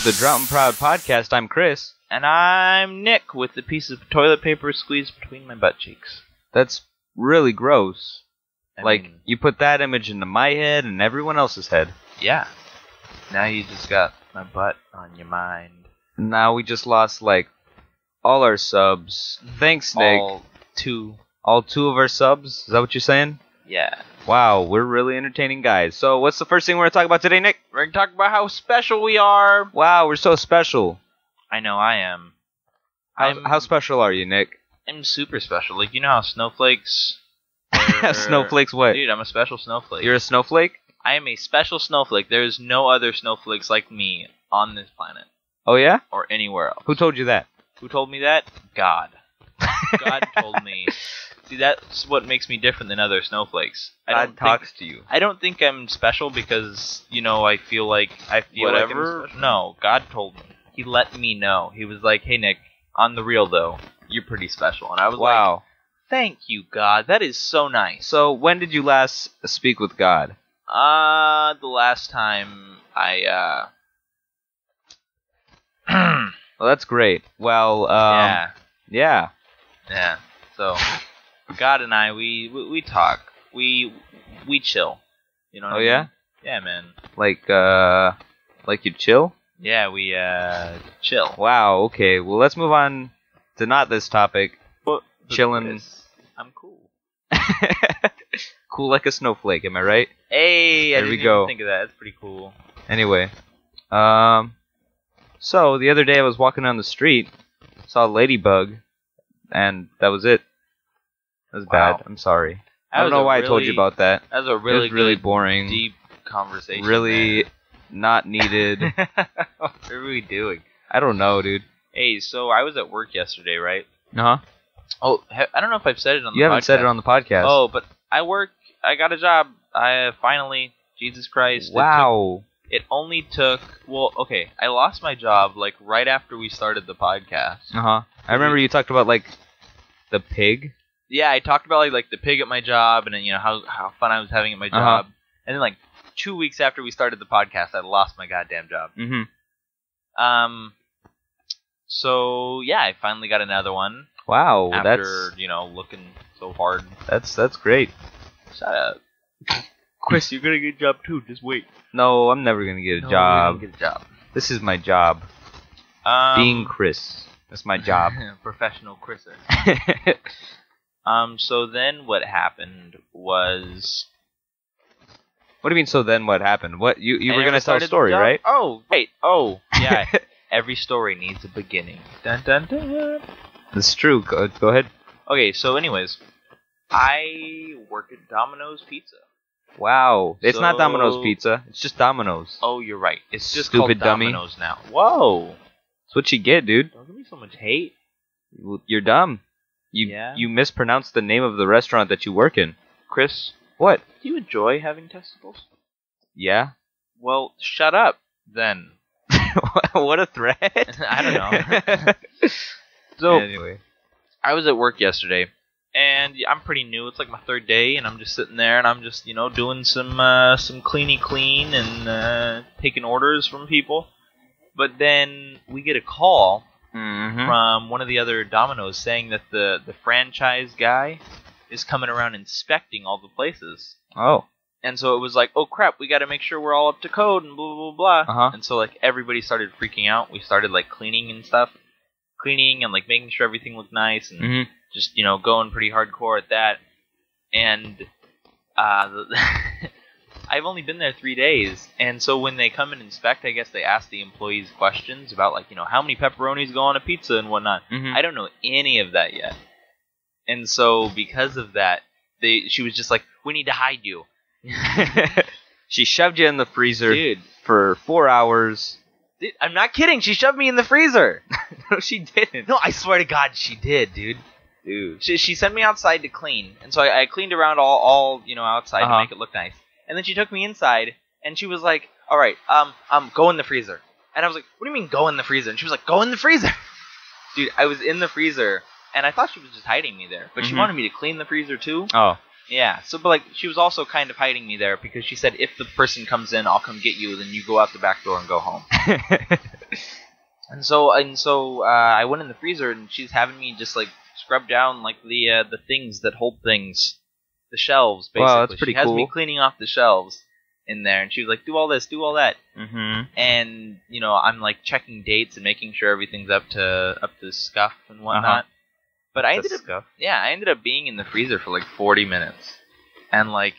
to the Drought&Proud podcast. I'm Chris. And I'm Nick, with the piece of toilet paper squeezed between my butt cheeks. That's really gross. I mean, you put that image into my head and everyone else's head. Yeah. Now you just got my butt on your mind. Now we just lost, all our subs. Thanks, Nick. All two of our subs? Is that what you're saying? Yeah. Wow, we're really entertaining guys. So what's the first thing we're going to talk about today, Nick? We're going to talk about how special we are. Wow, we're so special. I know I am. How special are you, Nick? I'm super special. You know how snowflakes... Snowflakes what? Dude, I'm a special snowflake. You're a snowflake? I am a special snowflake. There is no other snowflakes like me on this planet. Oh, yeah? Or anywhere else. Who told you that? Who told me that? God. God told me. See, that's what makes me different than other snowflakes. God talks to you. I don't think I'm special because, I feel like I'm special. No, God told me. He let me know. He was like, hey, Nick, on the real, though, you're pretty special. And I was like, thank you, God. That is so nice. So, when did you last speak with God? The last time I, Well, that's great. Well, Yeah. Yeah. So, God and I, we talk. We chill. You know what I mean? Yeah? Yeah, man. Like you chill? Yeah, we, chill. Wow, okay. Well, let's move on to not this topic. Chillin'. I'm cool. Cool like a snowflake, am I right? Hey, I didn't even think of that. That's pretty cool. Anyway, so the other day I was walking down the street, saw a ladybug, and that was it. That was bad. I'm sorry. I don't know why I told you about that. That was a really boring, deep conversation. Really not needed. What are we doing? I don't know, dude. Hey, so I was at work yesterday, right? Uh-huh. Oh, I don't know if I've said it on the podcast. You haven't said it on the podcast. Oh, but I got a job. I finally, Jesus Christ. Wow. It only took, I lost my job, right after we started the podcast. Uh-huh. I remember you talked about, the pig. Yeah, I talked about, the pig at my job, and then, how fun I was having at my job. And then, 2 weeks after we started the podcast, I lost my goddamn job. Mm-hmm. So, yeah, I finally got another one. Wow, after, looking so hard. That's great. Shut up. Chris, you're gonna get a job too, just wait. No, I'm never gonna get a job. You're gonna get a job. This is my job. Being Chris. That's my job. Professional Chriser. So then what happened was... What do you mean, so then what happened? What you were gonna tell a story, right? Oh, wait. Oh, yeah. Every story needs a beginning. Dun dun dun. That's true. Go ahead. Okay, so anyways, I work at Domino's Pizza. Wow. It's not Domino's Pizza. It's just Domino's. Oh, you're right. It's just Stupid called Domino's now. Whoa. That's what you get, dude. Don't give me so much hate. You're dumb. You mispronounced the name of the restaurant that you work in. Chris. What? Do you enjoy having testicles? Yeah. Well, shut up, then. What a threat. I don't know. So, anyway, I was at work yesterday, and I'm pretty new. It's my third day, and I'm just sitting there, and I'm just, doing some cleany clean and taking orders from people. But then we get a call from one of the other Domino's saying that the franchise guy is coming around inspecting all the places. Oh. And so it was oh crap, we got to make sure we're all up to code and blah, blah, blah, blah. And so, everybody started freaking out. We started, cleaning and stuff. Cleaning and, making sure everything looked nice and just, going pretty hardcore at that. And I've only been there 3 days. And so when they come and inspect, I guess they ask the employees questions about, how many pepperonis go on a pizza and whatnot. I don't know any of that yet. And so because of that, she was just we need to hide you. She shoved you in the freezer, dude, for 4 hours. Dude, I'm not kidding. She shoved me in the freezer. No, she didn't. No, I swear to God, she did, dude. She sent me outside to clean, and so I cleaned around all outside to make it look nice. And then she took me inside, and she was like, "All right, go in the freezer." And I was like, "What do you mean go in the freezer?" And she was like, "Go in the freezer." Dude, I was in the freezer, and I thought she was just hiding me there, but she wanted me to clean the freezer too. Oh. Yeah, so, but, she was also kind of hiding me there because she said, if the person comes in, I'll come get you, then you go out the back door and go home. And so I went in the freezer, and she's having me just like scrub down like the things that hold things, the shelves. Basically, wow, that's pretty she has cool. me cleaning off the shelves in there, and she was like, "Do all this, do all that." Mm-hmm. And I'm like checking dates and making sure everything's up to scuff and whatnot. But I ended up being in the freezer for like 40 minutes, and like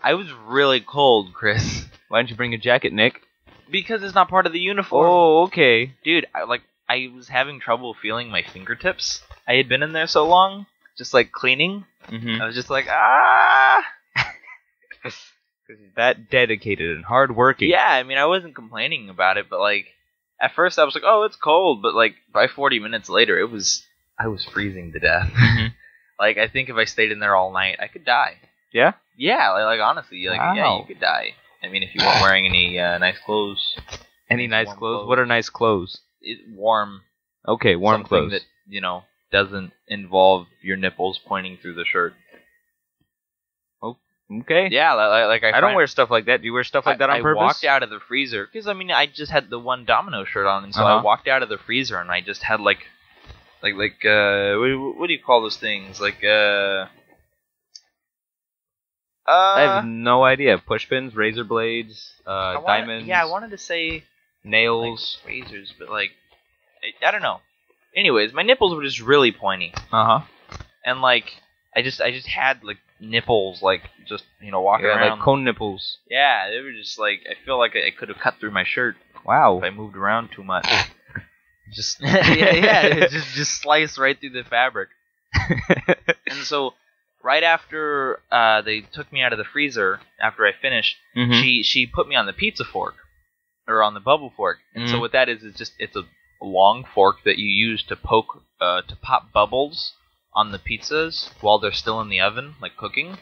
I was really cold, Chris. Why didn't you bring a jacket, Nick? Because it's not part of the uniform. Oh, okay. Dude, I was having trouble feeling my fingertips. I had been in there so long, just like cleaning. Mm-hmm. I was just like, ah. Because he's that dedicated and hardworking. Yeah, I mean, I wasn't complaining about it, but like, at first I was like, oh, it's cold, but like, by 40 minutes later, I was freezing to death. Mm-hmm. Like, I think if I stayed in there all night, I could die. Yeah? Yeah, like honestly, like, wow. yeah, you could die. I mean, if you weren't wearing any nice clothes. Any nice clothes? What are nice clothes? Warm. Okay, warm something clothes. that, doesn't involve your nipples pointing through the shirt. Okay. Yeah, like I don't wear stuff like that. Do you wear stuff like that on purpose? I walked out of the freezer, because, I mean, I just had the one Domino shirt on, and so I walked out of the freezer, and I just had, what do you call those things? I have no idea. Push pins, razor blades, diamonds. Yeah, I wanted to say nails, like razors, but I don't know. Anyways, my nipples were just really pointy. And I just had nipples, walking around, like cone nipples. Yeah, they were just I feel like I could have cut through my shirt. Wow. If I moved around too much. Just it just sliced right through the fabric. And so right after they took me out of the freezer, after I finished, she put me on the pizza fork, or on the bubble fork. And so what that is it's a long fork that you use to pop bubbles on the pizzas while they're still in the oven, like cooking.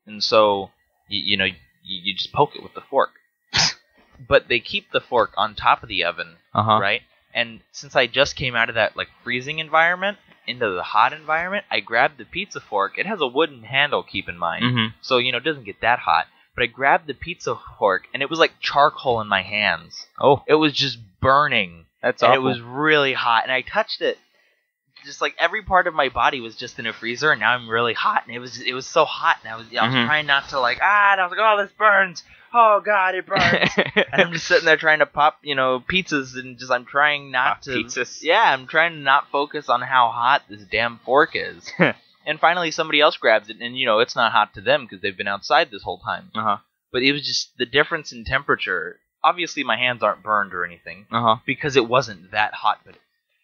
And so you just poke it with the fork. But they keep the fork on top of the oven, right? And since I just came out of that freezing environment into the hot environment, I grabbed the pizza fork. It has a wooden handle, keep in mind, so it doesn't get that hot. But I grabbed the pizza fork, and it was like charcoal in my hands. Oh, it was just burning. That's awful. And it was really hot, and I touched it. Just every part of my body was just in a freezer, and now I'm really hot, and it was so hot, and I was trying not to and I was like, oh, this burns. Oh God, it burns. And I'm just sitting there trying to pop, pizzas, and I'm trying not to. Pizzas. Yeah, I'm trying to not focus on how hot this damn fork is. And finally, somebody else grabs it, and it's not hot to them because they've been outside this whole time. But it was just the difference in temperature. Obviously, my hands aren't burned or anything because it wasn't that hot, but it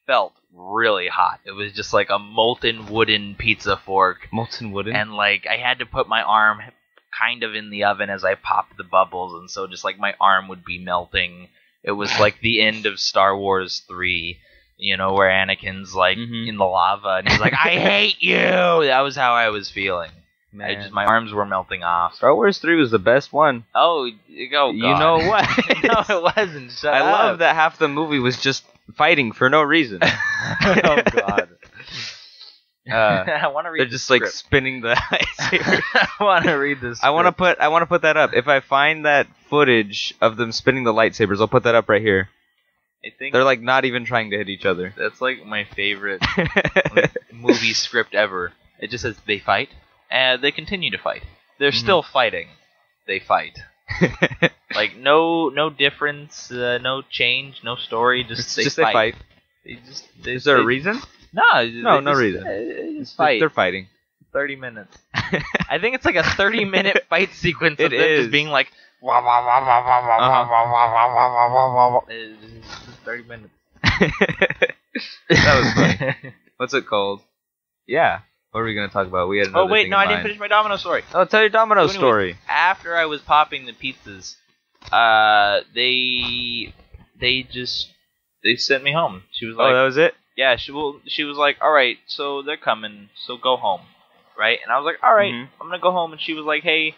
felt really hot. It was just like a molten wooden pizza fork. Molten wooden? And I had to put my arm kind of in the oven as I popped the bubbles, and so just my arm would be melting. It was like the end of Star Wars 3, where Anakin's in the lava, and he's like, I hate you! That was how I was feeling. My arms were melting off. Star Wars 3 was the best one. Oh God. You know what? No, it wasn't. Shut up. I love that half the movie was just fighting for no reason. Oh God. I want to read. They're just spinning the lightsaber. I want to read this. I want to put that up. If I find that footage of them spinning the lightsabers, I'll put that up right here. I think they're not even trying to hit each other. That's my favorite movie script ever. It just says they fight, and they continue to fight. They're still fighting. They fight. No difference, no change, no story. Just they fight. Is there a reason? No reason. Just fight. They're fighting. 30 minutes. I think it's a 30-minute fight sequence of them just being like, wah, wah, wah, wah, wah, wah, wah, wah, wah, wah, wah, wah, wah. It's just 30 minutes. That was funny. What's it called? Yeah. What are we going to talk about? We had another Oh, wait, thing no, in I mind. didn't finish my domino story. Oh, tell your domino story. After I was popping the pizzas, they sent me home. She was like, oh, that was it? Yeah, she was like, all right, so they're coming, so go home, right? And I was like, all right, I'm gonna go home. And she was like, hey,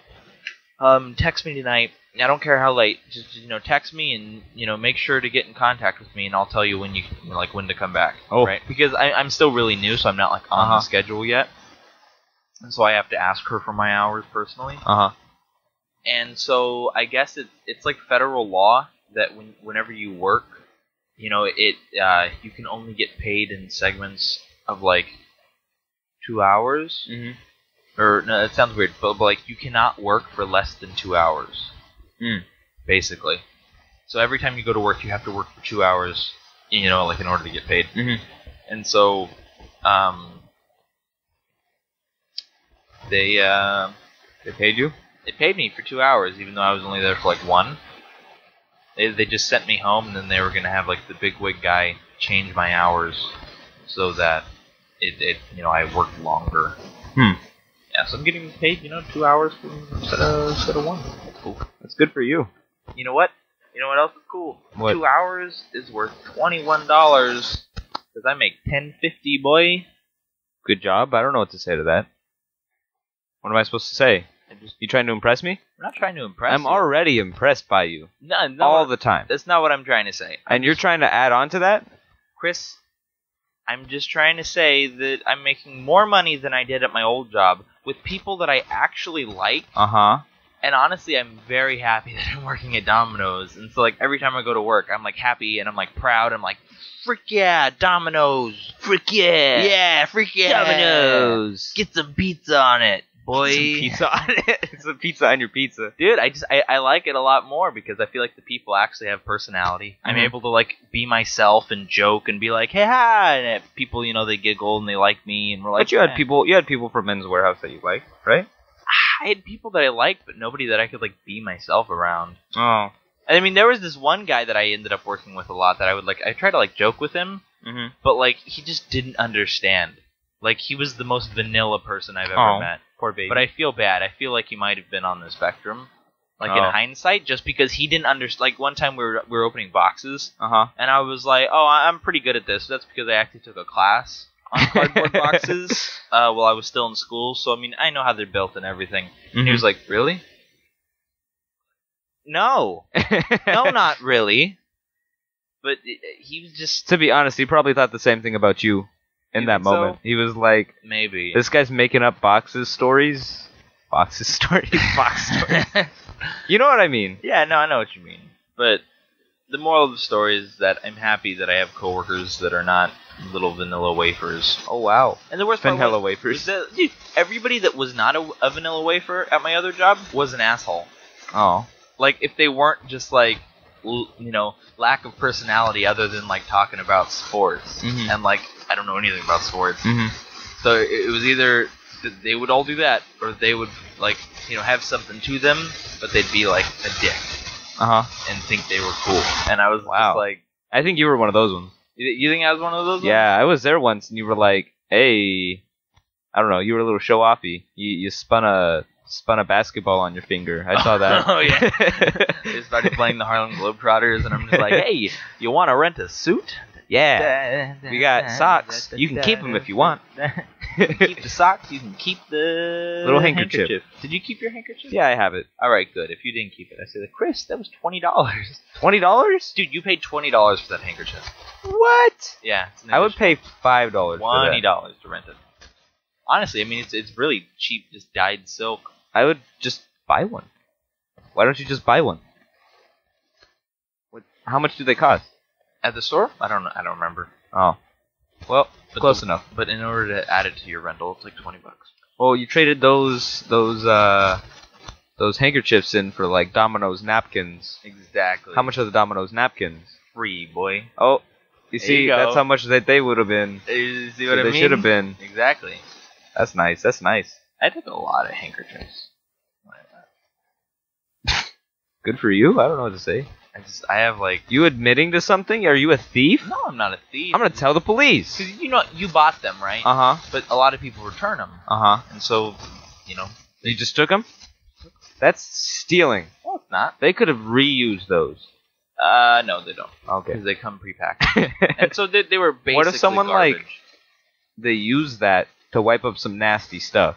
text me tonight. I don't care how late. Just text me and make sure to get in contact with me, and I'll tell you when when to come back. Oh, right? Because I'm still really new, so I'm not on the schedule yet, and so I have to ask her for my hours personally. And so I guess it's federal law that whenever you work you know, you can only get paid in segments of like 2 hours. Mm-hmm. Or no, that sounds weird, but like you cannot work for less than 2 hours. Basically. So every time you go to work, you have to work for 2 hours, you know, like in order to get paid. Mm-hmm. And so, they paid you? They paid me for 2 hours, even though I was only there for like 1. They just sent me home, and then they were gonna have like the big wig guy change my hours so that it you know, I worked longer. Yeah, so I'm getting paid, you know, 2 hours instead of 1. That's cool. That's good for you. You know what? You know what else is cool? What? 2 hours is worth $21 because I make $10.50, boy. Good job. I don't know what to say to that. What am I supposed to say? You trying to impress me? I'm not trying to impress I'm you. already impressed by you. No, all the time. That's not what I'm trying to say. And you're trying to add on to that? Chris, I'm just trying to say that I'm making more money than I did at my old job with people that I actually like. Uh-huh. And honestly, I'm very happy that I'm working at Domino's. And so, like, every time I go to work, I'm, like, happy and I'm, like, proud. I'm like, frick yeah, Domino's. Frick yeah. Yeah, frick yeah. Domino's. Get some pizza on it, boy. Some pizza on it. Some pizza on your pizza. Dude, I like it a lot more because I feel like the people actually have personality. I'm able to, like, be myself and joke and be like, hey, hi. And people, you know, they giggle and they like me. And we're like, but you had people from Men's Warehouse that you liked, right? I had people that I liked, but nobody that I could, like, be myself around. Oh. I mean, there was this one guy that I ended up working with a lot that I tried to, like, joke with him, but, like, he just didn't understand. Like, he was the most vanilla person I've ever met. Poor baby. But I feel bad. I feel like he might have been on the spectrum, like, in hindsight, just because he didn't understand. Like, one time we were opening boxes, and I was like, oh, I'm pretty good at this. That's because I actually took a class on cardboard boxes while I was still in school. So, I mean, I know how they're built and everything. And he was like, really? No. No, not really. But he was just... To be honest, he probably thought the same thing about you in that moment. So? He was like... Maybe. This guy's making up boxes stories. Boxes stories? Box stories. You know what I mean? Yeah, no, I know what you mean. But the moral of the story is that I'm happy that I have coworkers that are not little vanilla wafers. Oh, wow. And the worst vanilla wafers. Dude, everybody that was not a vanilla wafer at my other job was an asshole. Oh. Like, if they weren't just, like, you know, lack of personality other than, like, talking about sports. And, like, I don't know anything about sports. So it was either they would all do that, or they would, like, you know, have something to them, but they'd be, like, a dick. And think they were cool. And I was just like... I think you were one of those ones. You think I was one of those ones? Yeah, I was there once, and you were like, hey... I don't know, you were a little show-offy. You spun a basketball on your finger. I saw that. Oh, yeah. They started playing the Harlem Globetrotters, and I'm just like, hey, you want to rent a suit? Yeah. We got socks. You can keep them if you want. You can keep the socks. You can keep the little handkerchief. Did you keep your handkerchief? Yeah, I have it. All right, good. If you didn't keep it, I say, Chris, that was $20. $20? Dude, you paid $20 for that handkerchief. What? Yeah. I would pay $5 $20 to rent it. Honestly, I mean, it's really cheap, just dyed silk. I would just buy one. Why don't you just buy one? How much do they cost? At the store? I don't know. I don't remember. Oh. Well, close enough. But in order to add it to your rental, it's like $20. Well, you traded those handkerchiefs in for like Domino's napkins. Exactly. How much are the Domino's napkins? Free, boy. Oh, you see, that's how much that they would have been. You see what I mean? They should have been. Exactly. That's nice. That's nice. I took a lot of handkerchiefs. Good for you. I don't know what to say. I have like... You admitting to something? Are you a thief? No, I'm not a thief. I'm gonna tell the police. Because, you know, you bought them, right? But a lot of people return them. And so, you know... You just took them? That's stealing. No, it's not. They could have reused those. No, they don't. Okay. Because they come prepackaged. And so they were basically What if someone, garbage. like... They use that to wipe up some nasty stuff?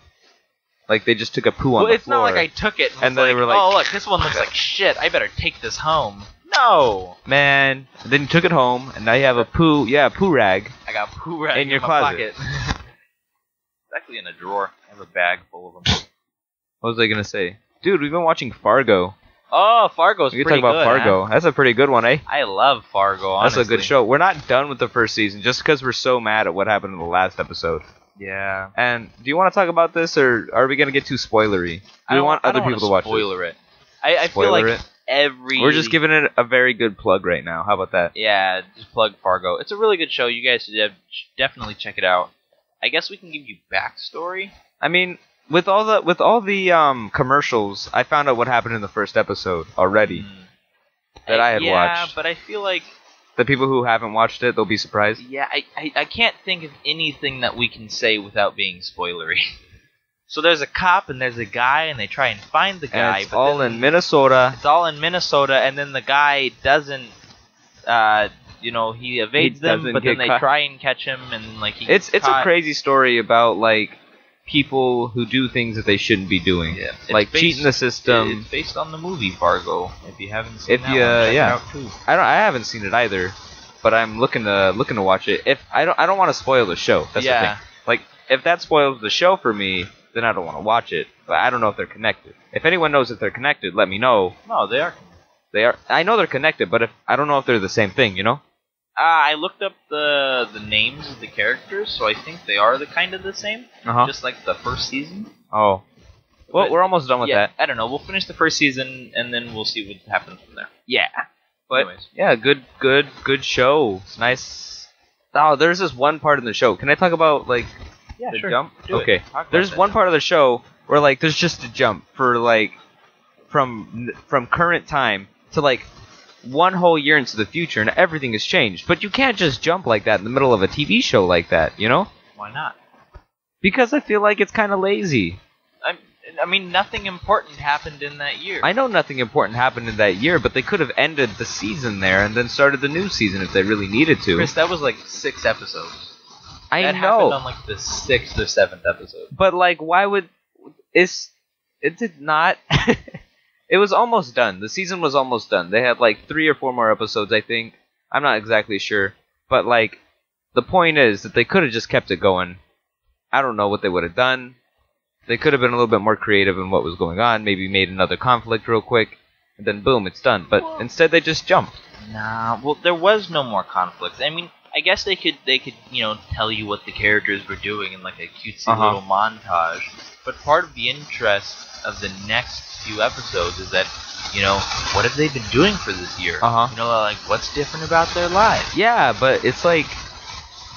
Like, they just took a poo on the floor. Well, it's not like I took it and they were like, oh, look, this one looks like shit. I better take this home. No. Man. And then you took it home, and now you have a poo rag. I got a poo rag in your my closet. Pocket. It's actually in a drawer. I have a bag full of them. What was I going to say? Dude, we've been watching Fargo. Oh, Fargo's We pretty can talk about good, Fargo. Huh? That's a pretty good one, eh? I love Fargo, honestly. That's a good show. We're not done with the first season just because we're so mad at what happened in the last episode. Yeah. And do you want to talk about this, or are we going to get too spoilery? Do we want other people to watch it? Spoiler it. I feel like We're just giving it a very good plug right now. How about that? Yeah, just plug Fargo. It's a really good show. You guys should definitely check it out. I guess we can give you backstory. I mean, with all the commercials, I found out what happened in the first episode already that I had watched. Yeah, but I feel like the people who haven't watched it, they'll be surprised. Yeah, I can't think of anything that we can say without being spoilery. So there's a cop and there's a guy, and they try and find the guy. And it's all in Minnesota. It's all in Minnesota, and then the guy doesn't, he evades them, but then they try and catch him, and like he gets It's caught. a crazy story about like people who do things that they shouldn't be doing, like cheating the system. It's based on the movie Fargo. If you haven't seen that one, check it out too. I haven't seen it either, but I'm looking to watch it. If I don't want to spoil the show. That's the thing. Like if that spoils the show for me, then I don't want to watch it. But I don't know if they're connected. If anyone knows if they're connected, let me know. No, they are. They are. I know they're connected, but I don't know if they're the same thing. You know. I looked up the names of the characters, so I think they are kind of the same. Just like the first season. Oh. Well, we're almost done with that. I don't know. We'll finish the first season, and then we'll see what happens from there. Yeah. But anyways. Yeah, good show. It's nice. Oh, there's this one part in the show. Can I talk about like the jump? Okay. There's one part of the show where like there's just a jump for like from current time to like one whole year into the future, and everything has changed. But you can't just jump like that in the middle of a TV show like that, you know? Why not? Because I feel like it's kind of lazy. I mean, nothing important happened in that year. I know nothing important happened in that year, but they could have ended the season there and then started the new season if they really needed to. Chris, that was like 6 episodes. That happened on like the 6th or 7th episode. But like, why would it did not? It was almost done. The season was almost done. They had like 3 or 4 more episodes, I think. I'm not exactly sure, but like, the point is that they could have just kept it going. I don't know what they would have done. They could have been a little bit more creative in what was going on. Maybe made another conflict real quick, and then boom, it's done. But instead, they just jumped. Nah, well, there was no more conflict. I mean, I guess they could tell you what the characters were doing in like a cutesy little montage. But part of the interest of the next few episodes is that, what have they been doing for this year? Like what's different about their lives? Yeah, but it's like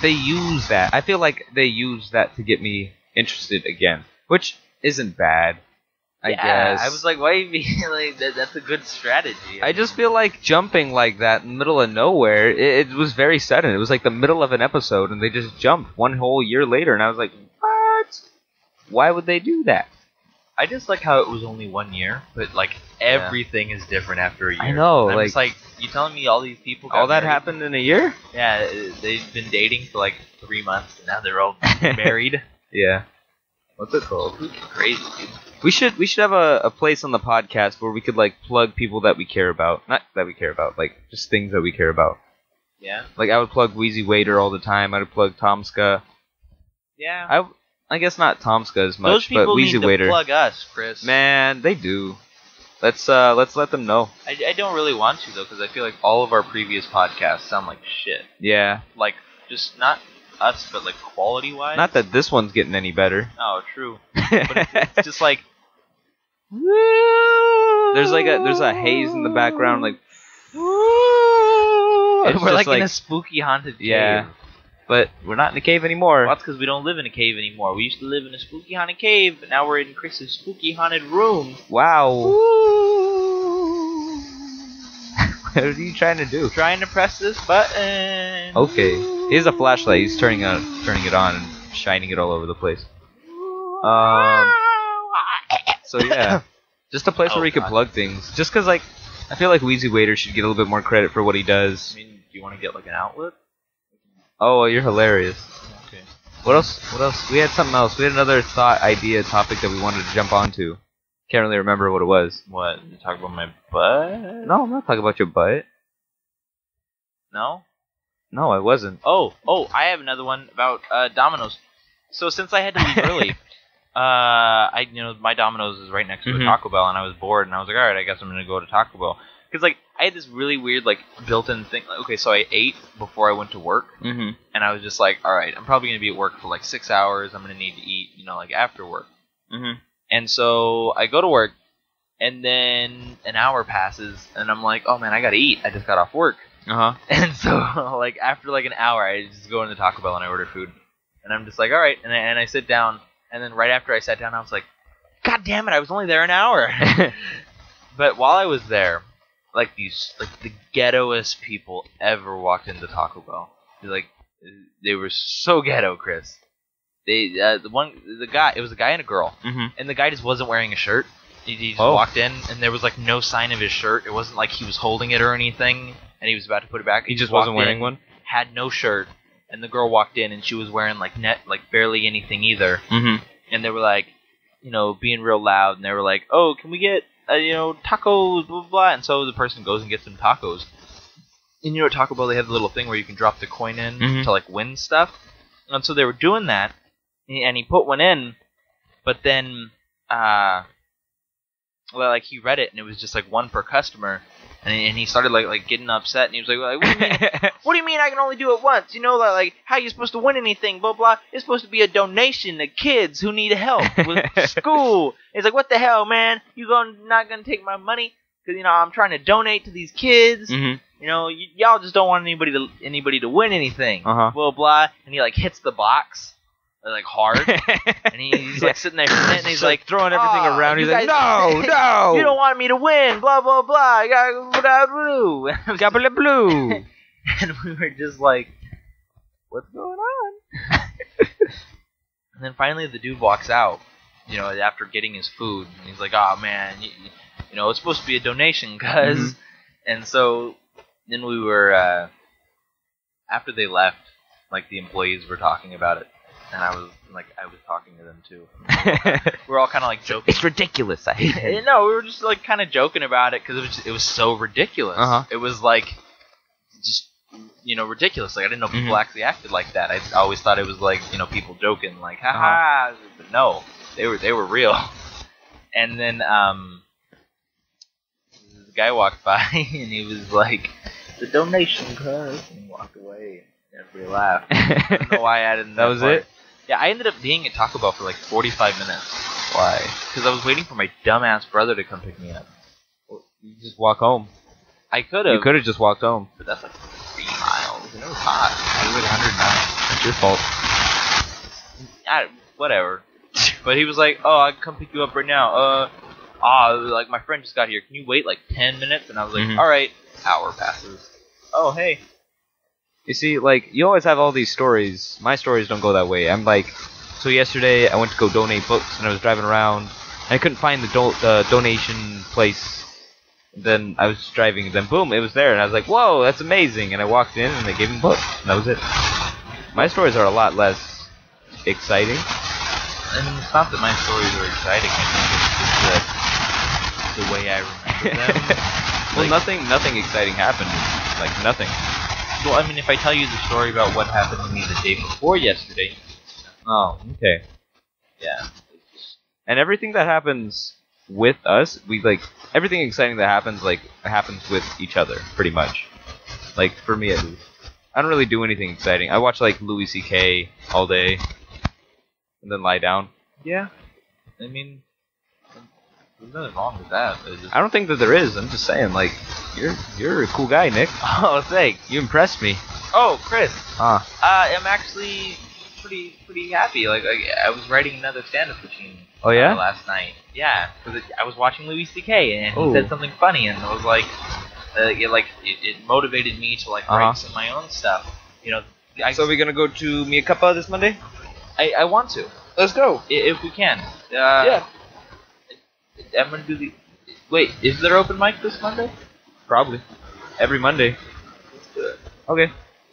they use that. I feel like they use that to get me interested again, which isn't bad. I guess. I was like, why you being like that? That's a good strategy. I just feel like jumping like that in the middle of nowhere, it was very sudden. It was like the middle of an episode, and they just jumped one whole year later, and I was like, what? Why would they do that? I just like how it was only 1 year, but like everything is different after a year. I know. I'm just like, you telling me all these people got all that married? happened in a year? Yeah, they've been dating for like 3 months, and now they're all married. Yeah. What's it called? Crazy, dude. We should have a place on the podcast where we could like plug people that we care about. Not that we care about, like just things that we care about. Yeah. Like I would plug Wheezy Waiter all the time. I would plug Tomska. Yeah. I guess not Tomska as much, Those people but Wheezy need to Waiter. Plug us, Chris. Man, they do. Let's let them know. I don't really want to though, because I feel like all of our previous podcasts sound like shit. Yeah. Like just not us, but like quality wise. Not that this one's getting any better. Oh, true. But it's just like there's a haze in the background, like we're like in a spooky haunted cave. Yeah. But we're not in a cave anymore. Well, that's because we don't live in a cave anymore. We used to live in a spooky haunted cave, but now we're in Chris's spooky haunted room. Wow. What are you trying to do? Trying to press this button. Okay. Here's a flashlight. He's turning it on and shining it all over the place. So yeah, just a place where we could plug things. Just because like, I feel like Wheezy Waiter should get a little bit more credit for what he does. I mean, do you want to get like an outlet? Oh, you're hilarious. Okay. What else? We had something else. We had another topic that we wanted to jump onto. Can't really remember what it was. What? You talk about my butt? No, I'm not talking about your butt. No? No, I wasn't. Oh, I have another one about Domino's. So since I had to leave early, My Domino's is right next to a Taco Bell, and I was bored, and I was like, all right, I guess I'm gonna go to Taco Bell. Because, like, I had this really weird, like, built-in thing. Okay, so I ate before I went to work, and I was just like, all right, I'm probably going to be at work for, like, 6 hours. I'm going to need to eat, like, after work. And so I go to work, and then an hour passes, and I'm like, oh, man, I got to eat. I just got off work. And so, like, after, like, an hour, I just go into Taco Bell and I order food. And I'm just like, all right. And I sit down, and then right after I sat down, I was like, God damn it, I was only there an hour. But while I was there, like the ghettoest people ever walked into Taco Bell. They were so ghetto, Chris. It was a guy and a girl, and the guy just wasn't wearing a shirt. He just walked in, and there was like no sign of his shirt. It wasn't like he was holding it or anything, and he was about to put it back. He just wasn't wearing one. Had no shirt, and the girl walked in, and she was wearing like barely anything either. And they were like, being real loud, and they were like, "Oh, can we get tacos, blah, blah, blah." And so the person goes and gets some tacos. And at Taco Bell, they have the little thing where you can drop the coin in to, like, win stuff. And so they were doing that, and he put one in, but then, he read it, and it was just, like, one per customer. And he started, like getting upset, and he was like, what do you mean? What do you mean I can only do it once? Like, how are you supposed to win anything, blah, blah. It's supposed to be a donation to kids who need help with school. He's like, what the hell, man? Not going to take my money? Because, I'm trying to donate to these kids. Y'all just don't want anybody to win anything. Blah, blah. And he, like, hits the box. Like, hard, and he's like sitting there and he's like throwing everything around. He's like, no, you don't want me to win, blah blah blah. Blue. And we were just like, what's going on? And then finally the dude walks out, after getting his food, and he's like, oh man, it's supposed to be a donation, cuz. And so then we were after they left, like the employees were talking about it. And I was talking to them too. We were all kind of like joking. It's ridiculous. No, we were just like kind of joking about it because it was so ridiculous. It was like just ridiculous. Like I didn't know people actually acted like that. I always thought it was like people joking, like haha. But no, they were real. And then the guy walked by and he was like, "The donation, cuz," and he walked away. Everybody laughed. I don't know why I added that was part. It? Yeah, I ended up being at Taco Bell for like 45 minutes. Why? Because I was waiting for my dumbass brother to come pick me up. Well, you just walk home. I could have. You could have just walked home. But that's like 3 miles, and it was hot. It was like 109. That's your fault. Whatever. But he was like, "Oh, I can come pick you up right now. Like my friend just got here. Can you wait like 10 minutes?" And I was like, "All right." Hour passes. Oh, hey. You see, like, you always have all these stories. My stories don't go that way. I'm like, so yesterday I went to go donate books, and I was driving around, and I couldn't find the donation place. Then I was driving, and then boom, it was there, and I was like, whoa, that's amazing. And I walked in, and they gave me books, and that was it. My stories are a lot less exciting. I mean, it's not that my stories are exciting. I think it's just the way I remember them. Well, nothing exciting happened. Like, nothing. Well, I mean, if I tell you the story about what happened to me the day before yesterday. Oh, okay. Yeah. And everything that happens with us, everything exciting that happens with each other, pretty much. Like, for me at least. I don't really do anything exciting. I watch, like, Louis C.K. all day, and then lie down. Yeah. I mean, there's nothing wrong with that. I don't think that there is. I'm just saying, like, you're a cool guy, Nick. Oh, thanks. You impressed me. Oh, Chris. I'm actually pretty happy. Like I was writing another stand-up routine. Oh yeah. Last night. Yeah, because I was watching Louis C.K. and he said something funny, and I was like, it motivated me to like write some of my own stuff. So we're gonna go to Mia Cuppa this Monday? I want to. Let's go if we can. Yeah. I'm gonna do the. Wait, is there open mic this Monday? Probably. Every Monday. Let's do it. Okay.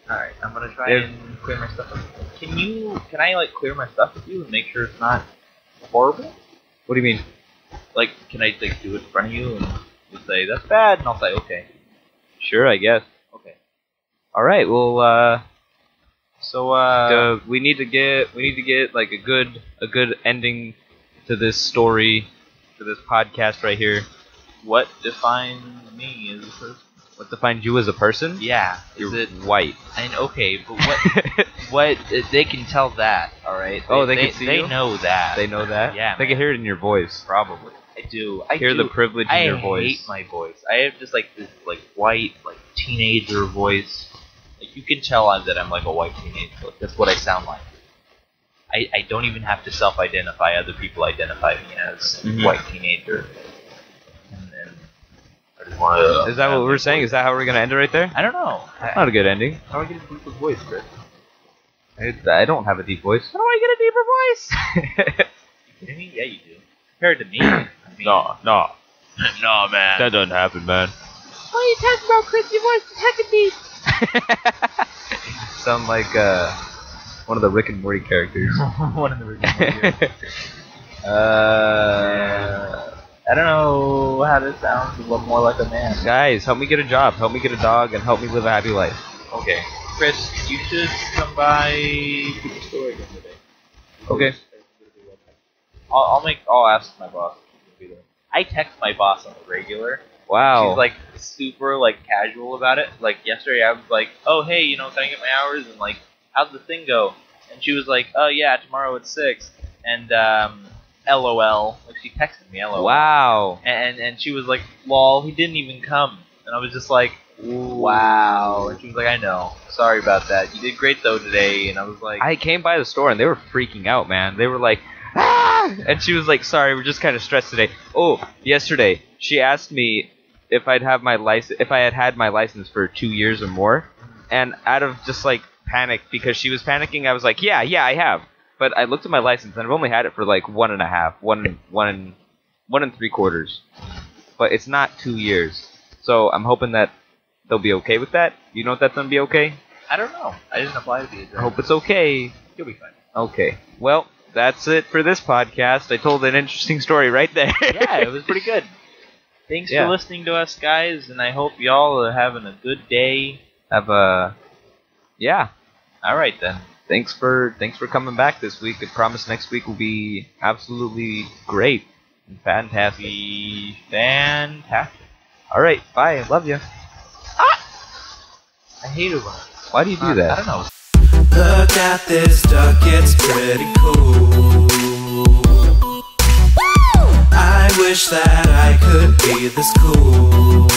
Alright, I'm gonna try and clear my stuff up. Can I like clear my stuff with you and make sure it's not horrible? What do you mean? Like, can I like do it in front of you and you say that's bad, and I'll say okay. Sure, I guess. Okay. All right. Well, so we need to get like a good ending to this story, to this podcast right here. What defines me as a person? What defines you as a person? Yeah. You're white. Okay, but what? What? They can tell that, all right? They can see They you? know that. They know that? Yeah, They can hear it in your voice. Probably. I do. Hear the privilege in your voice. I hate my voice. I have just like this like white like teenager voice. Like you can tell that I'm like a white teenager. Like, that's what I sound like. I don't even have to self-identify. Other people identify me as white teenager. And I just want to. Is that what we're saying? Is that how we're gonna end it right there? I don't know. Not a good ending. How do I get a deeper voice, Chris? I don't have a deep voice. How do I get a deeper voice? You kidding me? Yeah, you do. Compared to me. No. No, man. That doesn't happen, man. What are you talking about, Chris? Your voice is heckin' deep. Sound like one of the Rick and Morty characters. One of the Rick and Morty characters. I don't know how to sound a little more like a man. Guys, help me get a job, help me get a dog, and help me live a happy life. Okay. Chris, you should come by to the store again today. Okay. I'll ask my boss. I text my boss on the regular. Wow. She's like super like casual about it. Like yesterday, I was like, "Oh hey, can I get my hours?" And like, "How's the thing go?" And she was like, "Oh yeah, tomorrow at 6." And LOL. Like she texted me LOL. Wow. And she was like, "Lol, he didn't even come." And I was just like, "Wow." And she was like, "I know. Sorry about that. You did great though today." And I was like, I came by the store and they were freaking out, man. They were like, "Ah!" And she was like, "Sorry, we're just kind of stressed today." Oh, yesterday she asked me if I had had my license for 2 years or more, and out of just like panic because she was panicking, I was like, "Yeah, I have." But I looked at my license and I've only had it for like 1.5, 1 and 3/4. But it's not 2 years, so I'm hoping that they'll be okay with that. You know if that's gonna be okay? I don't know. I didn't apply to be a driver. I hope it's okay. You'll be fine. Okay. Well, that's it for this podcast. I told an interesting story right there. Yeah, it was pretty good. Thanks for listening to us, guys, and I hope y'all are having a good day. Yeah. All right then. Thanks for coming back this week. I promise next week will be absolutely great and fantastic. All right. Bye. I love you. I hate it. Why do you do that? I don't know. Look at this duck, it's pretty cool. I wish that I could be this cool.